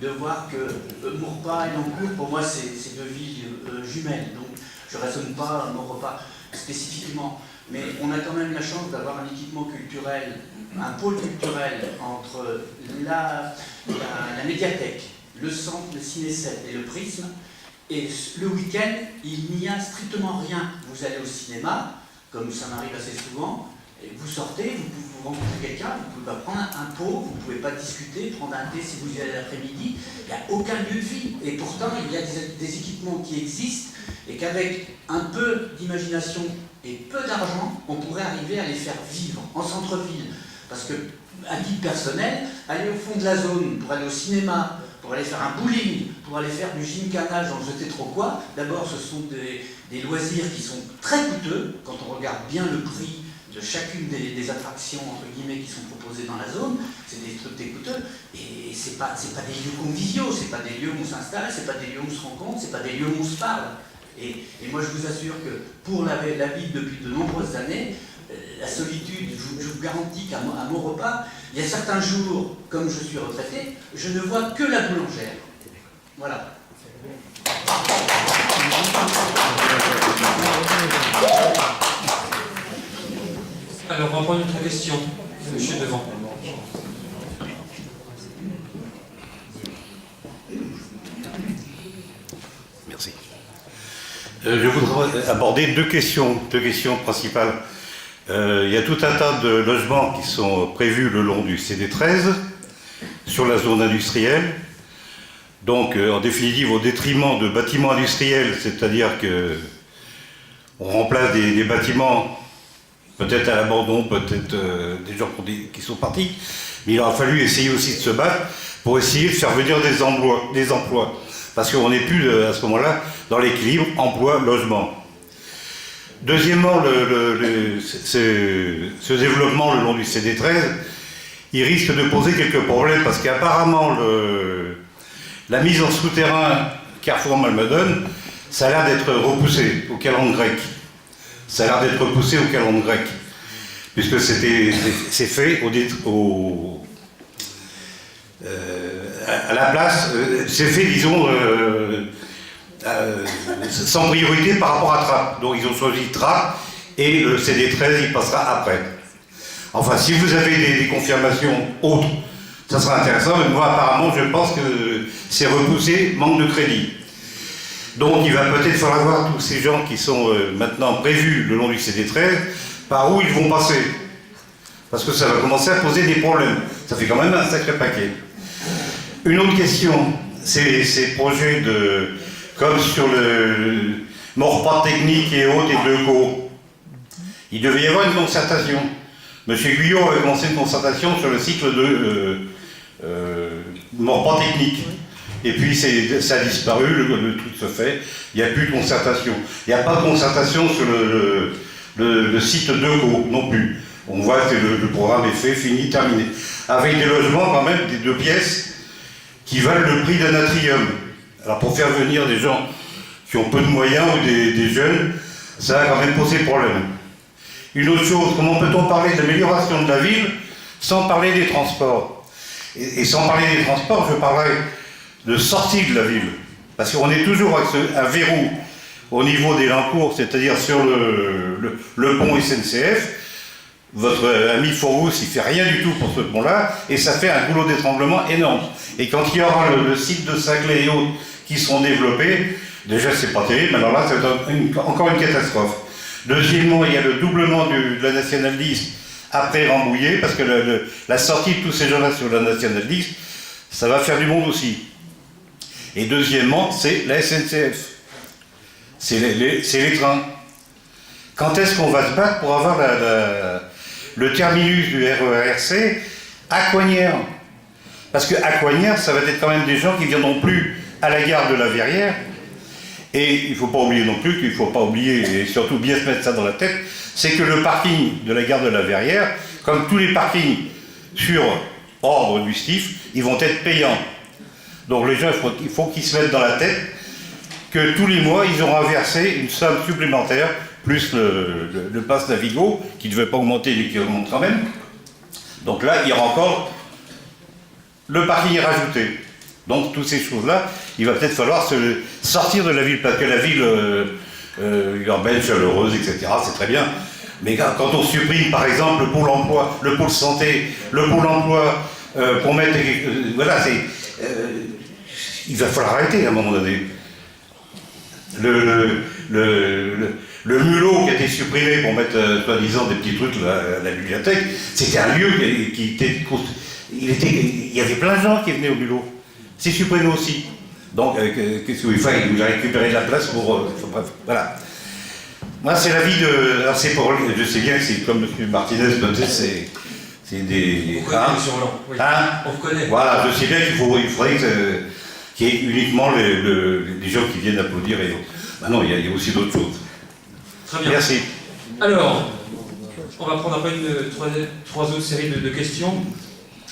de voir que Maurepas et Nancourt, pour moi, c'est deux villes jumelles. Donc, je ne raisonne pas Maurepas spécifiquement. Mais on a quand même la chance d'avoir un équipement culturel, un pôle culturel entre la médiathèque, le centre, le Ciné-7 et le Prisme. Et le week-end, il n'y a strictement rien. Vous allez au cinéma, comme ça m'arrive assez souvent, et vous sortez, vous rencontrez quelqu'un, vous ne pouvez pas prendre un pot, vous ne pouvez pas discuter, prendre un thé si vous y allez l'après-midi. Il n'y a aucun lieu de vie. Et pourtant, il y a des équipements qui existent et qu'avec un peu d'imagination et peu d'argent, on pourrait arriver à les faire vivre en centre-ville. Parce que, à titre personnel, aller au fond de la zone pour aller au cinéma, pour aller faire un bowling, pour aller faire du gymkhana, j'en sais trop quoi, d'abord ce sont des loisirs qui sont très coûteux, quand on regarde bien le prix de chacune des attractions entre guillemets qui sont proposées dans la zone, c'est des trucs très coûteux, et c'est pas des lieux conviviaux, c'est pas des lieux où on s'installe, c'est pas des lieux où on se rencontre, c'est pas des lieux où on se parle. Et moi je vous assure que pour la ville depuis de nombreuses années, la solitude, je vous garantis qu'à Maurepas, il y a certains jours, comme je suis retraité, je ne vois que la boulangère. Voilà. Alors, on va prendre une autre question. Monsieur devant. Merci. Je voudrais aborder deux questions principales. Il y a tout un tas de logements qui sont prévus le long du CD13 sur la zone industrielle. Donc, en définitive, au détriment de bâtiments industriels, c'est-à-dire que on remplace des bâtiments peut-être à l'abandon, peut-être des gens qui sont partis, mais il aura fallu essayer aussi de se battre pour essayer de faire venir des emplois. Parce qu'on n'est plus à ce moment-là dans l'équilibre emploi-logement. Deuxièmement, ce développement le long du CD13, il risque de poser quelques problèmes parce qu'apparemment la mise en souterrain Carrefour-Malmadone, ça a l'air d'être repoussé au calendrier grec. Ça a l'air d'être repoussé au calendrier grec, puisque c'est fait à la place, c'est fait, disons, sans priorité par rapport à Trappes. Donc ils ont choisi Trappes et le CD13 il passera après. Enfin, si vous avez des confirmations autres, ça sera intéressant, mais moi apparemment je pense que c'est repoussé, manque de crédit. Donc il va peut-être falloir voir tous ces gens qui sont maintenant prévus le long du CD13, par où ils vont passer. Parce que ça va commencer à poser des problèmes. Ça fait quand même un sacré paquet. Une autre question, c'est ces projets comme sur le Maurepas technique et autres et Deco. Il devait y avoir une concertation. Monsieur Guyot avait commencé une concertation sur le cycle de Maurepas technique. Et puis ça a disparu, le truc se fait, il n'y a plus de concertation. Il n'y a pas de concertation sur le site Deco non plus. On voit que le programme est fait, fini, terminé. Avec des logements quand même, des 2 pièces, qui valent le prix d'un atrium. Alors pour faire venir des gens qui ont peu de moyens ou des jeunes, ça va quand même poser problème. Une autre chose, comment peut-on parler de l'amélioration de la ville sans parler des transports? Et sans parler des transports, je parlerai de sortie de la ville. Parce qu'on est toujours avec un verrou au niveau des Lancours, c'est-à-dire sur le pont SNCF. Votre ami Fourous, il ne fait rien du tout pour ce pont-là, et ça fait un goulot d'étranglement énorme. Et quand il y aura le site de Saclay et autres qui seront développés, déjà c'est pas terrible, mais alors là c'est encore une catastrophe. Deuxièmement, il y a le doublement de la Nationale 10 après Rambouillet, parce que la sortie de tous ces gens-là sur la Nationale 10, ça va faire du monde aussi. Et deuxièmement, c'est la SNCF. C'est les trains. Quand est-ce qu'on va se battre pour avoir le terminus du RERC à Coignères? Parce qu'à Coignères, ça va être quand même des gens qui ne viendront plus à la gare de la Verrière. Et il ne faut pas oublier non plus, qu'il ne faut pas oublier, et surtout bien se mettre ça dans la tête, c'est que le parking de la gare de la Verrière, comme tous les parkings sur ordre du STIF, ils vont être payants. Donc les gens, il faut qu'ils se mettent dans la tête que tous les mois, ils auront à verser une somme supplémentaire, plus le pass Navigo, qui ne devait pas augmenter, mais qui augmente quand même. Donc là, il y aura encore le parking rajouté. Donc toutes ces choses-là, il va peut-être falloir sortir de la ville, parce que la ville urbaine, chaleureuse, etc., c'est très bien. Mais quand on supprime, par exemple, le pôle emploi, le pôle santé, le pôle emploi, pour mettre... voilà, il va falloir arrêter à un moment donné. Le mulot qui a été supprimé pour mettre, soi-disant, des petits trucs à la bibliothèque, c'était un lieu qui était... Il y avait plein de gens qui venaient au mulot. C'est supprimé aussi. Donc, qu'est-ce qu'il faut? Il a récupéré de la place pour... bref, voilà. Moi, c'est l'avis de... Alors, c'est pour... Je sais bien que c'est comme M. Martinez, peut-être, c'est des... On connaît, M. Roland. Oui. On connaît. Voilà, je sais bien qu'il faudrait qu'il y ait uniquement les gens qui viennent applaudir et... Ben non, il y a aussi d'autres choses. Très bien. Merci. Alors, on va prendre après trois autres séries de questions.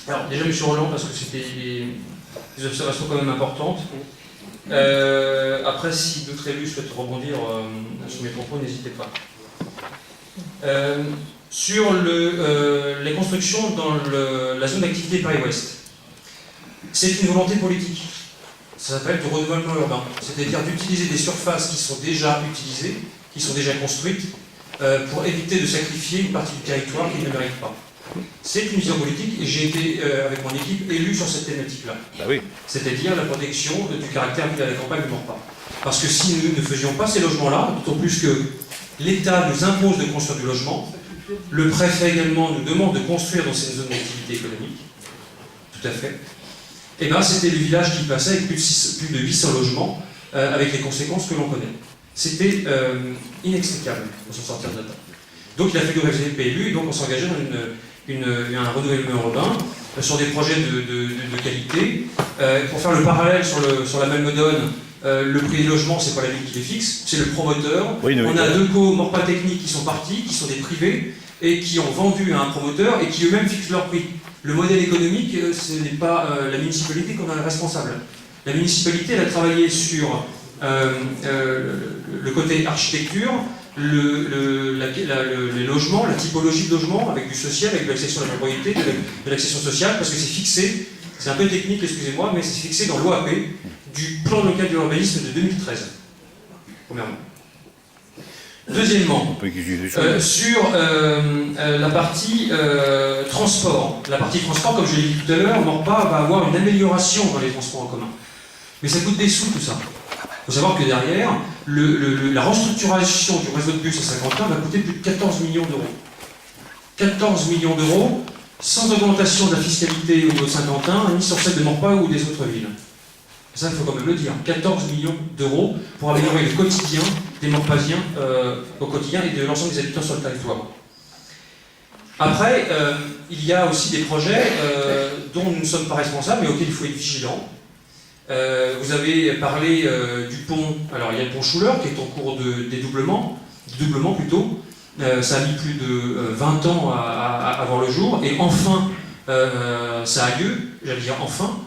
Alors, déjà, M. Roland, parce que c'était des observations quand même importantes. Après, si d'autres élus souhaitent rebondir sur mes propos, n'hésitez pas. Sur les constructions dans la zone d'activité Paris-Ouest, c'est une volonté politique. Ça s'appelle du renouvellement urbain. C'est-à-dire d'utiliser des surfaces qui sont déjà utilisées, qui sont déjà construites, pour éviter de sacrifier une partie du territoire qui ne mérite pas. C'est une vision politique et j'ai été, avec mon équipe, élu sur cette thématique-là. Bah oui. C'est-à-dire la protection du caractère ville à la campagne ne mord pas. Parce que si nous ne faisions pas ces logements-là, d'autant plus que l'État nous impose de construire du logement, le préfet également nous demande de construire dans ces zones d'activité économique, tout à fait, et bien c'était le village qui passait avec plus de 800 logements, avec les conséquences que l'on connaît. C'était inextricable de s'en sortir de là. Donc il a fallu réviser le PLU et donc on s'engageait dans un renouvellement urbain sur des projets de qualité. Pour faire le parallèle sur la Malmedonne, le prix des logements, c'est pas la ville qui les fixe, c'est le promoteur. Oui, on a deux co-Morpa Technique qui sont partis, qui sont des privés, et qui ont vendu à un promoteur et qui eux-mêmes fixent leur prix. Le modèle économique, ce n'est pas la municipalité qu'on a responsable. La municipalité, elle a travaillé sur le côté architecture, les logements, la typologie de logement, avec du social, avec de l'accession à la propriété, de l'accession sociale, parce que c'est fixé, c'est un peu technique, excusez-moi, mais c'est fixé dans l'OAP du plan local d'urbanisme de 2013, premièrement. Deuxièmement, sur la partie transport. La partie transport, comme je l'ai dit tout à l'heure, Morpa va avoir une amélioration dans les transports en commun. Mais ça coûte des sous, tout ça. Il faut savoir que derrière, la restructuration du réseau de bus à Saint-Quentin va coûter plus de 14 millions d'euros. 14 millions d'euros, sans augmentation de la fiscalité au niveau de Saint-Quentin, ni sur celle de Morpa ou des autres villes. Ça, il faut quand même le dire. 14 millions d'euros pour améliorer le quotidien des Morpasiens au quotidien et de l'ensemble des habitants sur le territoire. Après, il y a aussi des projets dont nous ne sommes pas responsables, mais auxquels il faut être vigilant. Vous avez parlé du pont, alors il y a le pont Schuller qui est en cours de doublement plutôt. Ça a mis plus de 20 ans à voir le jour, et enfin, ça a lieu, j'allais dire enfin.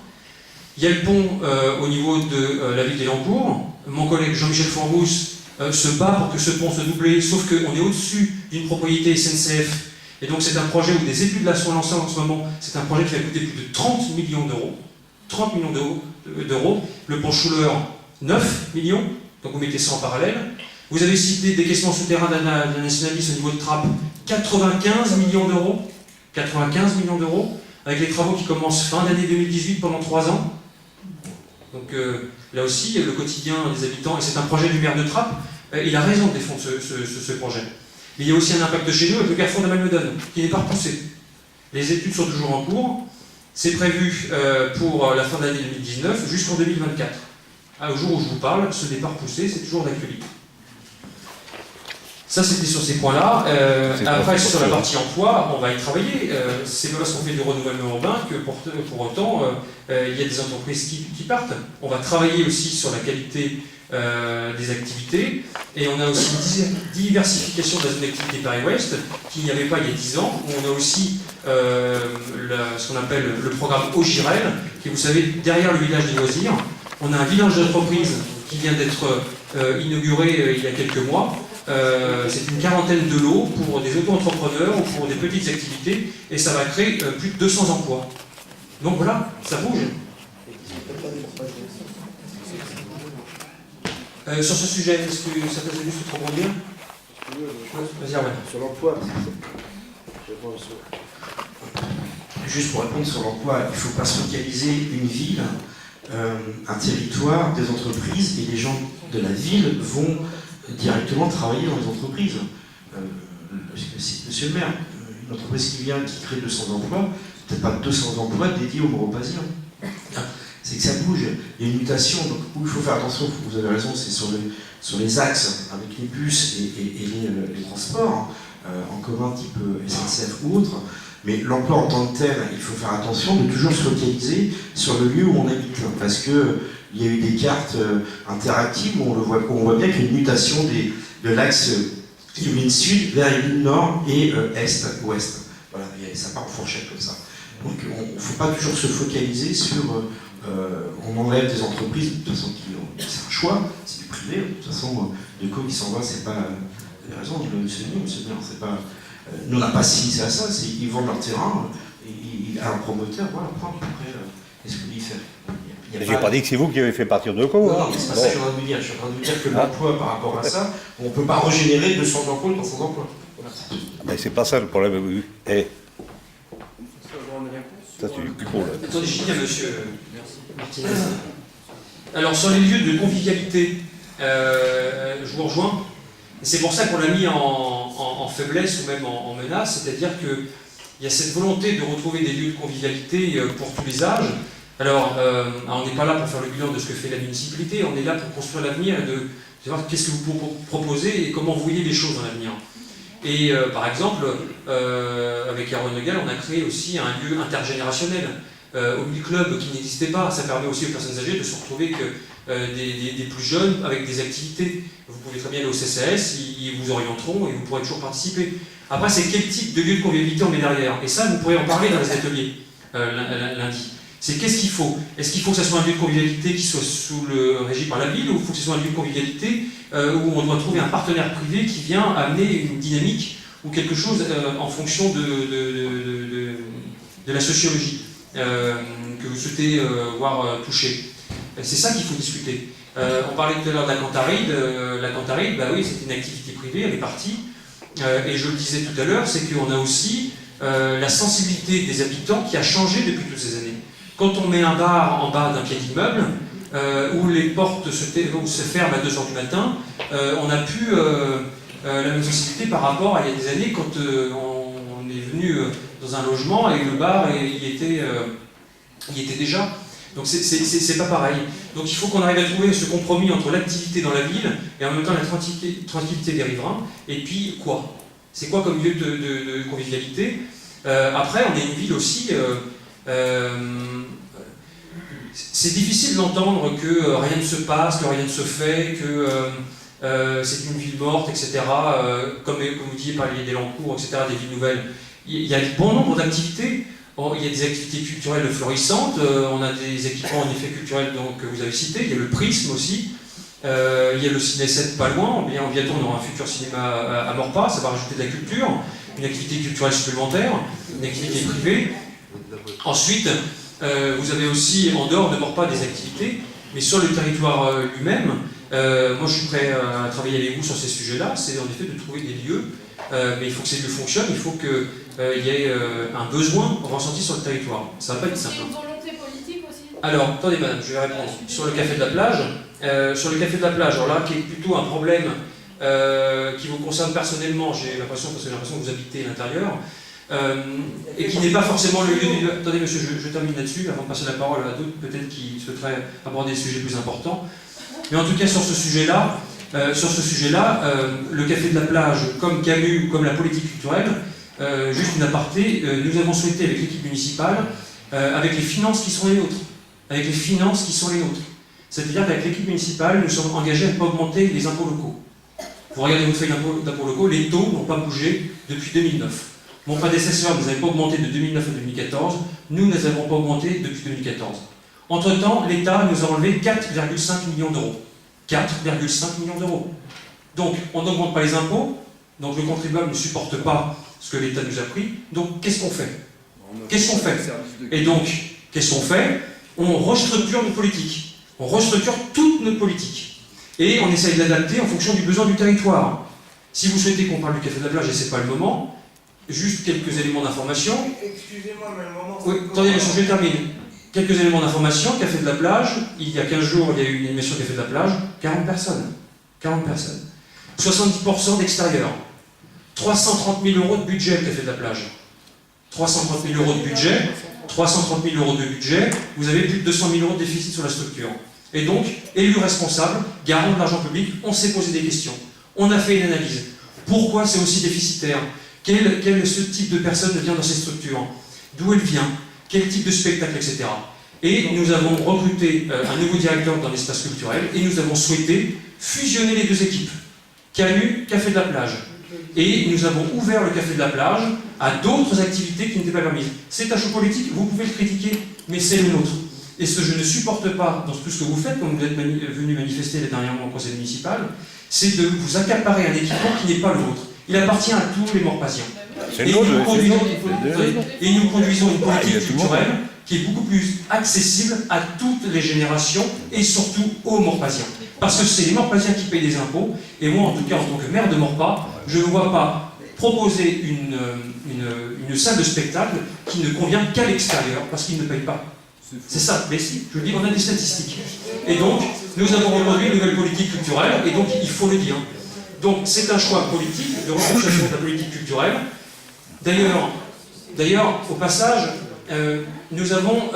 Il y a le pont au niveau de la ville d'Elancourt. Mon collègue Jean-Michel Fourrousse se bat pour que ce pont se double, sauf qu'on est au-dessus d'une propriété SNCF, et donc c'est un projet où des études là sont lancées en ce moment. C'est un projet qui va coûter plus de 30 millions d'euros. 30 millions d'euros. Le pont Schuller, 9 millions. Donc vous mettez ça en parallèle. Vous avez cité décaissement souterrain d'un nationaliste au niveau de Trappes, 95 millions d'euros. 95 millions d'euros, avec les travaux qui commencent fin d'année 2018 pendant 3 ans. Donc là aussi, le quotidien des habitants, et c'est un projet du maire de Trappes, il a raison de défendre ce projet. Mais il y a aussi un impact chez nous avec le carrefour de la Malmedonne, qui n'est pas repoussé. Les études sont toujours en cours. C'est prévu pour la fin de l'année 2019 jusqu'en 2024. Au jour où je vous parle, ce n'est pas repoussé, c'est toujours d'actualité. Ça, c'était sur ces points-là. Après, sur la partie emploi, on va y travailler. C'est pas parce qu'on fait du renouvellement urbain que pour autant, il y a des entreprises qui partent. On va travailler aussi sur la qualité des activités. Et on a aussi une diversification de la zone d'activité Paris-Ouest qu'il n'y avait pas il y a 10 ans. On a aussi ce qu'on appelle le programme Ogirel, qui, vous savez, derrière le village des loisirs, on a un village d'entreprise qui vient d'être inauguré il y a quelques mois. C'est une quarantaine de lots pour des auto-entrepreneurs ou pour des petites activités, et ça va créer plus de 200 emplois. Donc voilà, ça bouge. Sur ce sujet, est-ce que certains élus souhaitent rebondir? Vas-y, Arwen. Sur l'emploi, juste pour répondre sur l'emploi, il ne faut pas se focaliser une ville, un territoire, des entreprises, et les gens de la ville vont directement travailler dans les entreprises. Monsieur le maire, une entreprise qui vient, qui crée 200 emplois, peut-être pas 200 emplois dédiés aux Mauropasiens. C'est que ça bouge, il y a une mutation, donc où il faut faire attention, vous avez raison, c'est sur les axes avec les bus et les transports en commun type SNCF ou autre, mais l'emploi en tant que tel, il faut faire attention de toujours se focaliser sur le lieu où on habite, parce qu'il y a eu des cartes interactives où on voit bien qu'il y a une mutation de l'axe Yvelines Sud vers Yvelines Nord et Est-Ouest. Voilà, ça part en fourchette comme ça. Donc il ne faut pas toujours se focaliser sur... on enlève des entreprises, de toute façon, c'est un choix, c'est du privé, de toute façon, de quoi qui s'en va, c'est pas... Vous avez raison, monsieur le maire, c'est pas... nous, on n'a pas signé à ça, ils vendent leur terrain, à un promoteur, voilà, après, qu'est-ce que vous dites faire? J'ai pas dit que c'est vous qui avez fait partir de quoi. Non, mais c'est pas ça que je suis en train de vous dire. Je suis en train de vous dire que l'emploi, par rapport à ça, on ne peut pas régénérer 200 emplois, 300 emplois. Voilà. Mais c'est pas ça le problème. Eh. Ça, c'est du plus court, là. Attendez, je dis à monsieur Martinez. Alors, sur les lieux de convivialité, je vous rejoins. Et c'est pour ça qu'on l'a mis en faiblesse ou même en menace, c'est-à-dire qu'il y a cette volonté de retrouver des lieux de convivialité pour tous les âges. Alors on n'est pas là pour faire le bilan de ce que fait la municipalité, on est là pour construire l'avenir et de savoir qu'est-ce que vous proposez et comment vous voyez les choses dans l'avenir. Et par exemple, avec Aaron Negal, on a créé aussi un lieu intergénérationnel. Au Mille Club qui n'existait pas, ça permet aussi aux personnes âgées de se retrouver que des plus jeunes avec des activités. Vous pouvez très bien aller au CCAS, ils vous orienteront et vous pourrez toujours participer. Après, c'est quel type de lieu de convivialité on met derrière? Et ça, vous pourrez en parler dans les ateliers lundi. C'est qu'est-ce qu'il faut? Est-ce qu'il faut que ce soit un lieu de convivialité qui soit régi par la ville, ou il faut que ce soit un lieu de convivialité où on doit trouver un partenaire privé qui vient amener une dynamique ou quelque chose en fonction de la sociologie que vous souhaitez voir toucher? C'est ça qu'il faut discuter. On parlait tout à l'heure de la Cantaride. La Cantaride, bah oui, c'est une activité privée, elle est partie. Et je le disais tout à l'heure, c'est qu'on a aussi la sensibilité des habitants qui a changé depuis toutes ces années. Quand on met un bar en bas d'un pied d'immeuble, où les portes se ferment à 2h du matin, on n'a plus la même sensibilité par rapport à il y a des années quand on est venu dans un logement et le bar y était déjà. Donc c'est pas pareil. Donc il faut qu'on arrive à trouver ce compromis entre l'activité dans la ville et en même temps la tranquillité des riverains. Et puis quoi? C'est quoi comme lieu de convivialité? Après, on est une ville aussi... c'est difficile d'entendre que rien ne se passe, que rien ne se fait, que c'est une ville morte, etc. Comme vous disiez, par les Delancourt, etc., des villes nouvelles. Il y a bon nombre d'activités. Il y a des activités culturelles florissantes, on a des équipements en effet culturels que vous avez cités, il y a le Prisme aussi, il y a le Ciné 7 pas loin, bientôt on aura un futur cinéma à Maurepas, ça va rajouter de la culture, une activité culturelle supplémentaire, une activité privée. Ensuite, vous avez aussi en dehors de Maurepas des activités, mais sur le territoire lui-même, moi je suis prêt à travailler avec vous sur ces sujets-là, c'est en effet de trouver des lieux, mais il faut que ces lieux fonctionnent, il faut que il y ait un besoin ressenti sur le territoire. Ça va pas être simple. C'est une volonté politique aussi? Alors, attendez madame, je vais répondre. Sur le café de la plage, alors là, qui est plutôt un problème qui vous concerne personnellement, j'ai l'impression, parce que j'ai l'impression que vous habitez à l'intérieur, et qui n'est pas forcément le lieu... Attendez monsieur, je termine là-dessus, avant de passer la parole à d'autres, peut-être qui souhaiteraient aborder des sujets plus importants. Mais en tout cas, sur ce sujet-là, le café de la plage, comme Camus ou comme la politique culturelle, juste une aparté, nous avons souhaité avec l'équipe municipale, avec les finances qui sont les nôtres, c'est-à-dire qu'avec l'équipe municipale, nous sommes engagés à ne pas augmenter les impôts locaux. Vous regardez votre feuille d'impôts locaux, les taux n'ont pas bougé depuis 2009. Mon prédécesseur ne les avait pas augmentés de 2009 à 2014, nous ne les avons pas augmentés depuis 2014. Entre-temps, l'État nous a enlevé 4,5 millions d'euros. 4,5 millions d'euros. Donc, on n'augmente pas les impôts, donc le contribuable ne supporte pas ce que l'État nous a pris, donc qu'est-ce qu'on fait? Et donc, qu'est-ce qu'on fait? on restructure nos politiques. On restructure toute notre politique. Et on essaye de l'adapter en fonction du besoin du territoire. Si vous souhaitez qu'on parle du Café de la Plage, et c'est pas le moment, juste quelques éléments d'information. Excusez-moi, mais le moment... Oui, attendez, monsieur, je termine. Quelques éléments d'information. Café de la Plage, il y a 15 jours, il y a eu une émission Café de la Plage, 40 personnes. 40 personnes. 70% d'extérieur. 330 000 € de budget, le Café de la Plage. 330 000 € de budget, 330 000 € de budget, vous avez plus de 200 000 € de déficit sur la structure. Et donc, élu responsable, garant de l'argent public, on s'est posé des questions. On a fait une analyse. Pourquoi c'est aussi déficitaire? Quel ce type de personne vient dans ces structures? D'où elle vient? Quel type de spectacle, etc. Et nous avons recruté un nouveau directeur dans l'espace culturel et nous avons souhaité fusionner les deux équipes. Canu, Café de la Plage. Et nous avons ouvert le Café de la Plage à d'autres activités qui n'étaient pas permises. C'est un choix politique, vous pouvez le critiquer, mais c'est le nôtre. Et ce que je ne supporte pas dans tout ce que vous faites, comme vous êtes venu manifester dernièrement au conseil municipal, c'est de vous accaparer un équipement qui n'est pas le vôtre. Il appartient à tous les Morpasiens. Et nous conduisons une politique culturelle qui est beaucoup plus accessible à toutes les générations et surtout aux Morpasiens. Parce que c'est les Morpasiens qui payent des impôts, et moi, en tout cas, en tant que maire de Morpas, je ne vois pas proposer une salle de spectacle qui ne convient qu'à l'extérieur, parce qu'ils ne payent pas. C'est ça, mais si, je le dis, on a des statistiques. Et donc, nous avons reproduit une nouvelle politique culturelle, et donc il faut le dire. Donc c'est un choix politique de reconstruction de la politique culturelle. D'ailleurs, au passage, nous avons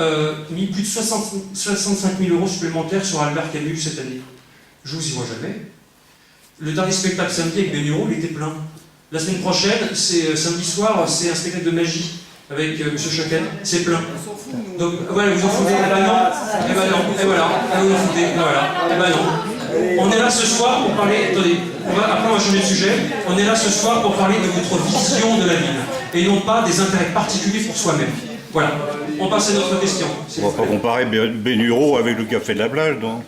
mis plus de 65 000 € supplémentaires sur Albert Camus cette année. Je vous y vois jamais. Le dernier spectacle samedi avec Benuro, il était plein. La semaine prochaine, c'est samedi soir, c'est un spectacle de magie avec M. Choquet, c'est plein. Donc, voilà, vous en foutez, eh ben non, eh ben non, et voilà, vous en foutez, voilà, eh ben non. On est là ce soir pour parler, attendez, après on va changer de sujet, on est là ce soir pour parler de votre vision de la ville, et non pas des intérêts particuliers pour soi-même. Voilà, on passe à notre question. On va pas comparer Benuro avec le Café de la Plage, donc.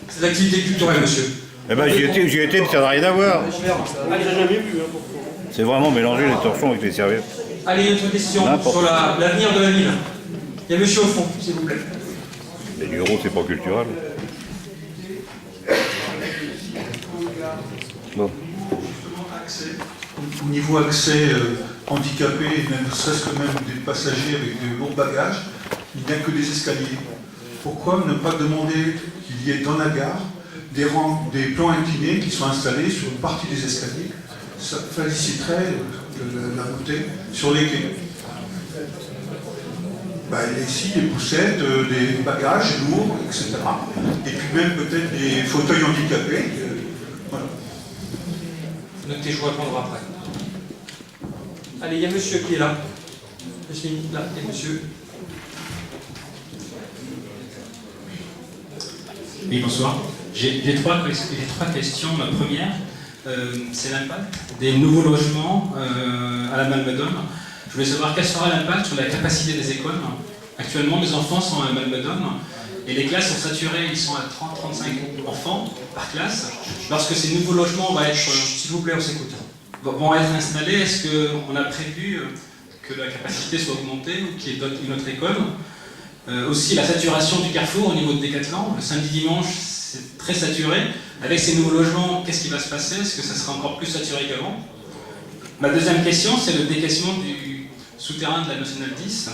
C'est l'activité culturelle, monsieur. Eh ben j'y étais, mais ça n'a rien à voir. C'est vraiment mélanger les torchons avec les serviettes. Allez, une autre question sur l'avenir de la ville. Il y a monsieur au fond, s'il vous plaît. Benuro, c'est pas culturel. Bon. Au niveau accès handicapés, ne serait-ce que même des passagers avec de lourds bagages, il n'y a que des escaliers. Pourquoi ne pas demander qu'il y ait dans la gare des plans inclinés qui soient installés sur une partie des escaliers? Ça faciliterait la montée sur les quais. Ici, des poussettes, des bagages lourds, etc. Et puis même peut-être des fauteuils handicapés. Voilà. Notez, je vous répondrai après. Allez, il y a monsieur qui est là. Jasmine, là, il y a monsieur. Oui, bonsoir. J'ai trois questions. Ma première, c'est l'impact des nouveaux logements à la Malmedonne. Je voulais savoir quel sera l'impact sur la capacité des écoles. Actuellement, mes enfants sont à Malmedonne et les classes sont saturées. Ils sont à 30-35 enfants par classe. Lorsque ces nouveaux logements vont être, s'il vous plaît, on s'écoute. Vont être installés, est-ce qu'on a prévu que la capacité soit augmentée ou qu'il y ait une autre école? Aussi la saturation du carrefour au niveau de Décathlon. Le samedi dimanche, c'est très saturé. Avec ces nouveaux logements, qu'est-ce qui va se passer? Est-ce que ça sera encore plus saturé qu'avant? Ma deuxième question, c'est le décaissement du souterrain de la Nationale 10.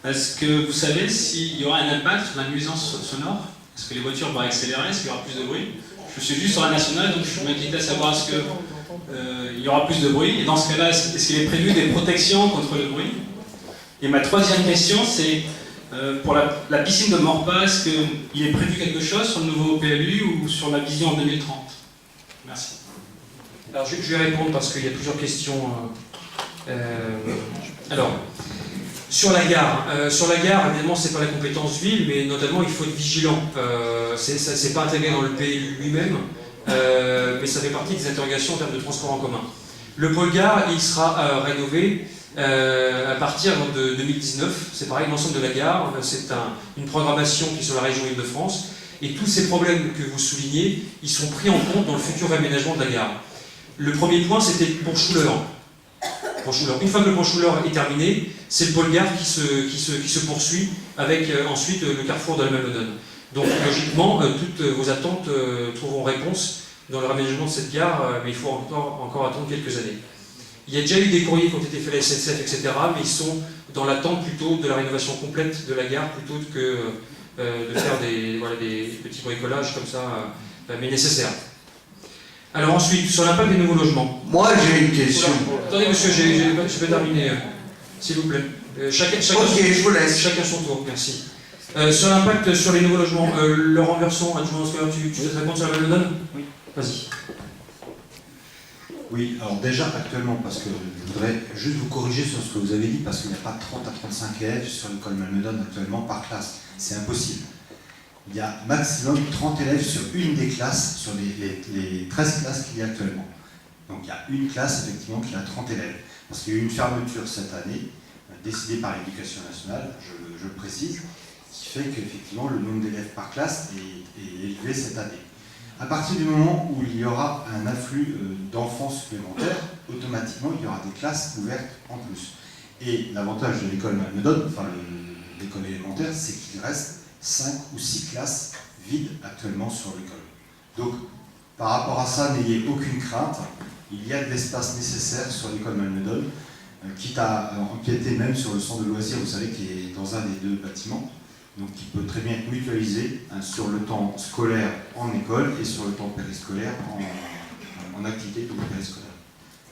Est-ce que vous savez s'il y aura un impact sur la nuisance sonore? Est-ce que les voitures vont accélérer? Est-ce qu'il y aura plus de bruit? Je suis juste sur la Nationale, donc je m'inquiète à savoir est-ce qu'il y aura plus de bruit. Et dans ce cas-là, est-ce qu'il est prévu des protections contre le bruit? Et ma troisième question, c'est pour la piscine de Morpas, est-ce qu'il est prévu quelque chose sur le nouveau PLU ou sur la vision en 2030? Merci. Alors je vais répondre parce qu'il y a plusieurs questions. Alors, sur la gare, évidemment, c'est pas la compétence ville, mais notamment il faut être vigilant. C'est pas intégré dans le PLU lui-même, mais ça fait partie des interrogations en termes de transport en commun. Le pôle gare, il sera rénové à partir de 2019. C'est pareil, l'ensemble de la gare, c'est une programmation qui est sur la région Île-de-France, et tous ces problèmes que vous soulignez, ils sont pris en compte dans le futur aménagement de la gare. Le premier point, c'était pour Schuller. Une fois que le Branchouleur est terminé, c'est le pôle gare qui se poursuit avec ensuite le carrefour de la Malmedonne. Donc logiquement, toutes vos attentes trouveront réponse dans le raménagement de cette gare, mais il faut encore attendre quelques années. Il y a déjà eu des courriers qui ont été faits à la SNCF, etc., mais ils sont dans l'attente plutôt de la rénovation complète de la gare, plutôt que de faire des petits bricolages comme ça, mais nécessaires. Alors ensuite, sur l'impact des nouveaux logements. Moi j'ai une question. Attendez monsieur, je vais terminer, s'il vous plaît. Chacun Je vous laisse. Chacun son tour, merci. Sur l'impact sur les nouveaux logements, Laurent Verson, adjoint scolaire, tu te répondre sur la Malmedonne? Oui. Vas-y. Oui, alors déjà actuellement, parce que je voudrais juste vous corriger sur ce que vous avez dit, parce qu'il n'y a pas 30 à 35 élèves sur l'école Malmedonne actuellement par classe. C'est impossible. Il y a maximum 30 élèves sur une des classes, sur les 13 classes qu'il y a actuellement. Donc il y a une classe effectivement qui a 30 élèves. Parce qu'il y a eu une fermeture cette année, décidée par l'Éducation nationale, je le précise, qui fait qu'effectivement le nombre d'élèves par classe est élevé cette année. À partir du moment où il y aura un afflux d'enfants supplémentaires, automatiquement il y aura des classes ouvertes en plus. Et l'avantage de l'école Malmedonne, enfin l'école élémentaire, c'est qu'il reste 5 ou 6 classes vides actuellement sur l'école. Donc par rapport à ça, n'ayez aucune crainte, il y a de l'espace nécessaire sur l'école Malmedonne, quitte à empiéter même sur le centre de loisirs, vous savez, qui est dans un des deux bâtiments. Donc qui peut très bien être mutualisé sur le temps scolaire en école et sur le temps périscolaire en activité périscolaire.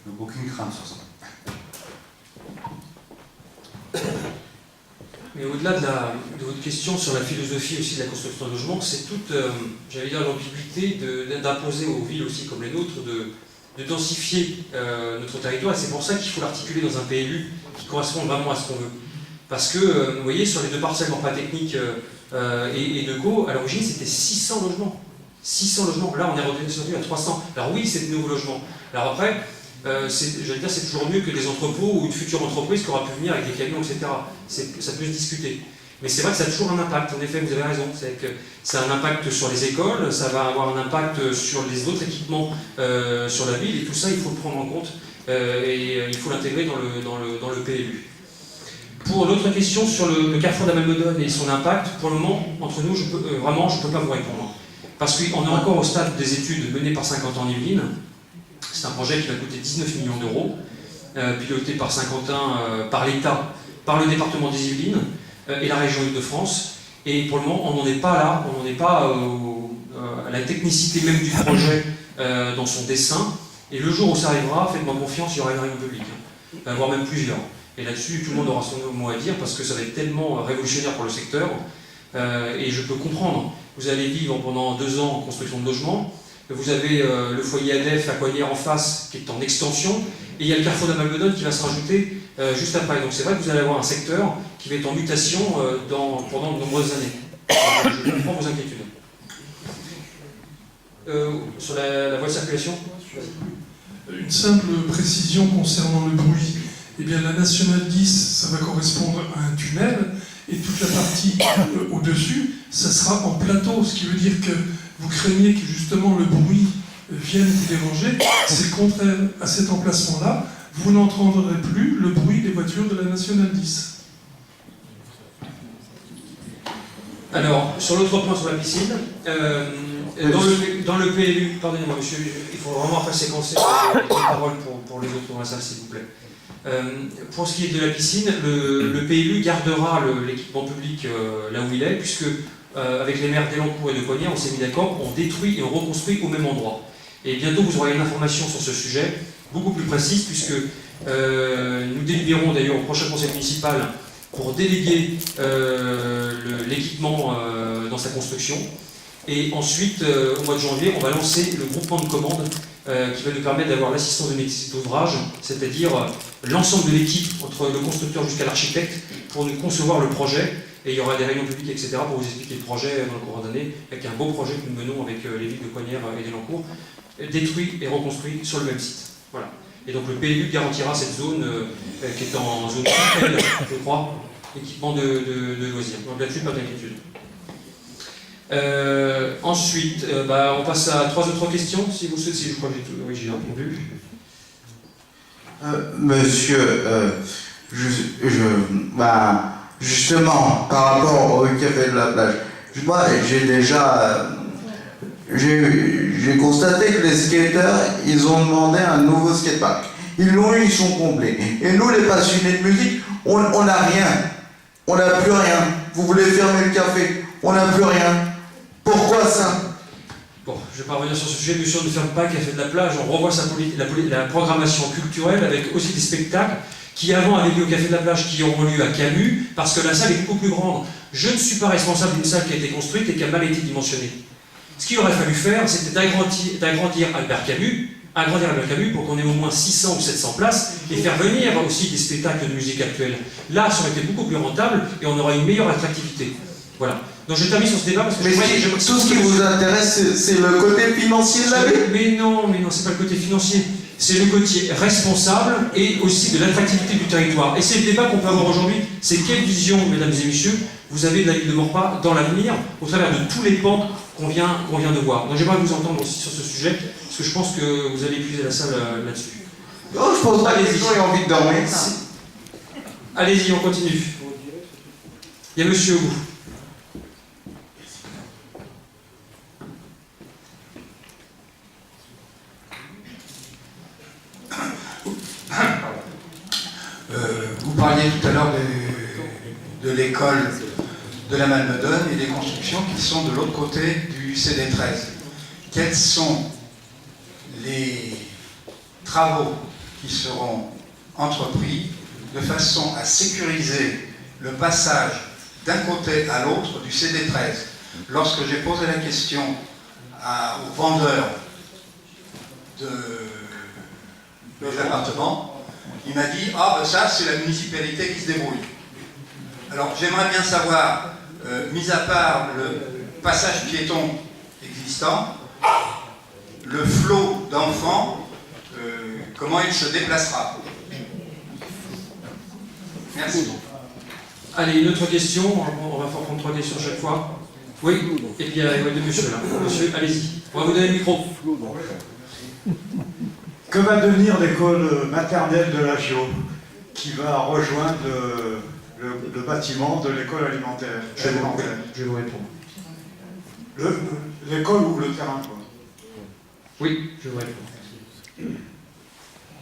Donc aucune crainte sur ça. Mais au-delà de votre question sur la philosophie aussi de la construction de logement, c'est toute, j'allais dire, l'ambiguïté d'imposer aux villes aussi comme les nôtres de densifier notre territoire. Et c'est pour ça qu'il faut l'articuler dans un PLU qui correspond vraiment à ce qu'on veut. Parce que, vous voyez, sur les deux parcelles Morpa Technique et Deco, à l'origine, c'était 600 logements. 600 logements. Là, on est redescendu à 300. Alors oui, c'est de nouveaux logements. Alors après, j'allais dire, c'est toujours mieux que des entrepôts ou une future entreprise qui aura pu venir avec des camions, etc. Ça peut se discuter. Mais c'est vrai que ça a toujours un impact. En effet, vous avez raison. C'est que ça a un impact sur les écoles, ça va avoir un impact sur les autres équipements sur la ville, et tout ça, il faut le prendre en compte. Et il faut l'intégrer dans le PLU. Pour l'autre question sur le carrefour de la Malmedonne et son impact, pour le moment, entre nous, je ne peux pas vous répondre. Parce qu'on est encore au stade des études menées par 50 ans en Yvelines. C'est un projet qui va coûter 19 millions d'euros, piloté par Saint-Quentin, par l'État, par le département des Yvelines et la région Île-de-France. Et pour le moment, on n'en est pas là, on n'en est pas à la technicité même du projet dans son dessin. Et le jour où ça arrivera, faites-moi confiance, il y aura une réunion publique, voire même plusieurs. Et là-dessus, tout le monde aura son mot à dire parce que ça va être tellement révolutionnaire pour le secteur. Et je peux comprendre. Vous allez vivre pendant 2 ans en construction de logements. Vous avez le foyer ADEF à Coignères en face qui est en extension. Et il y a le carrefour de la Malmedonne qui va se rajouter juste après. Donc c'est vrai que vous allez avoir un secteur qui va être en mutation pendant de nombreuses années. Je comprends vos inquiétudes. Sur la voie de circulation ? Une simple précision concernant le bruit. Eh bien, la Nationale 10, ça va correspondre à un tunnel, et toute la partie au-dessus, ça sera en plateau, ce qui veut dire que vous craignez que justement le bruit vienne vous déranger. C'est contraire à cet emplacement-là, vous n'entendrez plus le bruit des voitures de la Nationale 10. Alors, sur l'autre point sur la piscine, dans le PLU, pardonnez-moi monsieur, il faut vraiment faire séquencer les paroles pour les autres dans la salle, s'il vous plaît. Pour ce qui est de la piscine, le PLU gardera l'équipement public là où il est, puisque avec les maires d'Elancourt et de Coignères, on s'est mis d'accord, on détruit et on reconstruit au même endroit. Et bientôt vous aurez une information sur ce sujet, beaucoup plus précise, puisque nous délibérons d'ailleurs au prochain conseil municipal pour déléguer l'équipement dans sa construction. Et ensuite, au mois de janvier, on va lancer le groupement de commandes qui va nous permettre d'avoir l'assistance de maîtrise d'ouvrage, c'est-à-dire l'ensemble de l'équipe, entre le constructeur jusqu'à l'architecte, pour nous concevoir le projet. Et il y aura des réunions publiques, etc., pour vous expliquer le projet dans le courant d'année, avec un beau projet que nous menons avec les villes de Coignères et d'Elancourt, détruit et reconstruit sur le même site. Voilà. Et donc le PLU garantira cette zone qui est en zone appel, je crois, équipement de loisirs. Donc là-dessus, pas d'inquiétude. Ensuite, on passe à 3 autres questions, si vous souhaitez. Je crois que j'ai répondu. Monsieur, justement, par rapport au café de la plage, moi j'ai constaté que les skateurs, ils ont demandé un nouveau skatepark. Ils l'ont eu, ils sont complets. Et nous, les passionnés de musique, on n'a rien. On n'a plus rien. Vous voulez fermer le café, on n'a plus rien. Pourquoi ça? Bon, je ne vais pas revenir sur ce sujet, monsieur, on ne ferme pas le Café de la Plage, on revoit la programmation culturelle avec aussi des spectacles qui avant avaient lieu au Café de la Plage, qui auront lieu à Camus, parce que la salle est beaucoup plus grande. Je ne suis pas responsable d'une salle qui a été construite et qui a mal été dimensionnée. Ce qu'il aurait fallu faire, c'était d'agrandir Albert Camus pour qu'on ait au moins 600 ou 700 places et faire venir aussi des spectacles de musique actuelle. Là, ça aurait été beaucoup plus rentable et on aurait une meilleure attractivité. Voilà. Donc je termine sur ce débat parce que tout ce qui vous intéresse, c'est le côté financier de la ville. Mais non, c'est pas le côté financier. C'est le côté responsable et aussi de l'attractivité du territoire. Et c'est le débat qu'on peut avoir aujourd'hui. C'est quelle vision, mesdames et messieurs, vous avez de la ville de Maurepas dans l'avenir, au travers de tous les pans qu'on vient de voir. Donc j'aimerais vous entendre aussi sur ce sujet, parce que je pense que vous allez épuiser la salle là-dessus. Oh, je pose pas les gens qui ont envie de dormir. Allez-y, on continue. Il y a monsieur au bout. Vous parliez tout à l'heure de l'école de la Malmedonne et des constructions qui sont de l'autre côté du CD13. Quels sont les travaux qui seront entrepris de façon à sécuriser le passage d'un côté à l'autre du CD13? Lorsque j'ai posé la question aux vendeurs des appartements, il m'a dit « Ah, ben ça, c'est la municipalité qui se débrouille ». Alors, j'aimerais bien savoir, mis à part le passage piéton existant, le flot d'enfants, comment il se déplacera. Merci. Allez, une autre question. On va prendre 3 questions chaque fois. Oui, et puis il y a deux monsieur là. Monsieur, allez-y. On va vous donner le micro. Que va devenir l'école maternelle de la Gio, qui va rejoindre le bâtiment de l'école alimentaire? Je vais vous répondre. L'école ou le terrain, quoi? Oui, je vais vous répondre.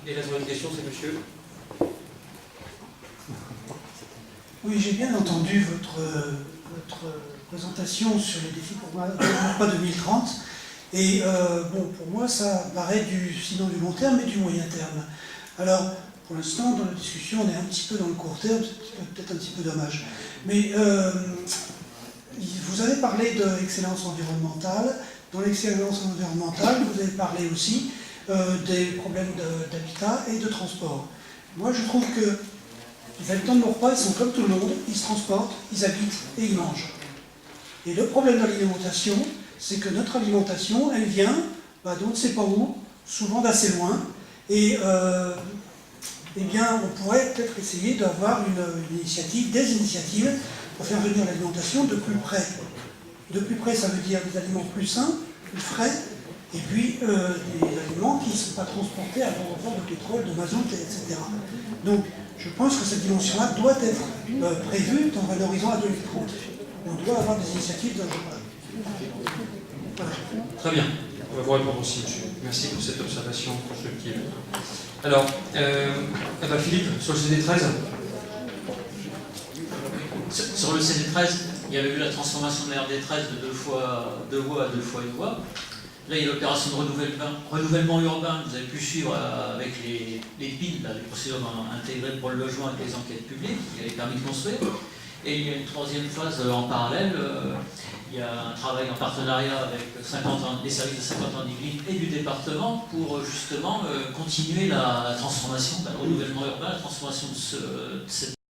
Et la seconde question, c'est monsieur. Oui, j'ai bien entendu votre présentation sur les défis pour Maurepas 2030. Et pour moi, ça paraît sinon du long terme, mais du moyen terme. Alors, pour l'instant, dans la discussion, on est un petit peu dans le court terme, c'est peut-être un petit peu dommage. Mais vous avez parlé d'excellence environnementale. Dans l'excellence environnementale, vous avez parlé aussi des problèmes d'habitat et de transport. Moi, je trouve que les habitants de Maurepas, ils sont comme tout le monde, ils se transportent, ils habitent et ils mangent. Et le problème de l'alimentation, c'est que notre alimentation, elle vient d'on ne sait pas où, souvent d'assez loin, et eh bien, on pourrait peut-être essayer d'avoir des initiatives pour faire venir l'alimentation de plus près. De plus près, ça veut dire des aliments plus sains, plus frais, et puis des aliments qui ne sont pas transportés à l'aéroport de pétrole, de mazout, etc. Donc, je pense que cette dimension-là doit être prévue dans un horizon à 2030. On doit avoir des initiatives dans le genre. Voilà. Très bien. On va vous répondre aussi, monsieur. Merci pour cette observation constructive. Alors, Philippe, sur le CD13. Sur le CD13, il y avait eu la transformation de la RD13 de 2 voies à 2 fois 1 voie. Là, il y a l'opération de renouvellement urbain. Vous avez pu suivre avec les PIN, les procédures intégrées pour le logement avec les enquêtes publiques, qui avaient permis de construire. Et il y a une troisième phase en parallèle. Il y a un travail en partenariat avec les services de 50 ans d'Yvelines et du département pour justement continuer la transformation, le renouvellement urbain, la transformation de cette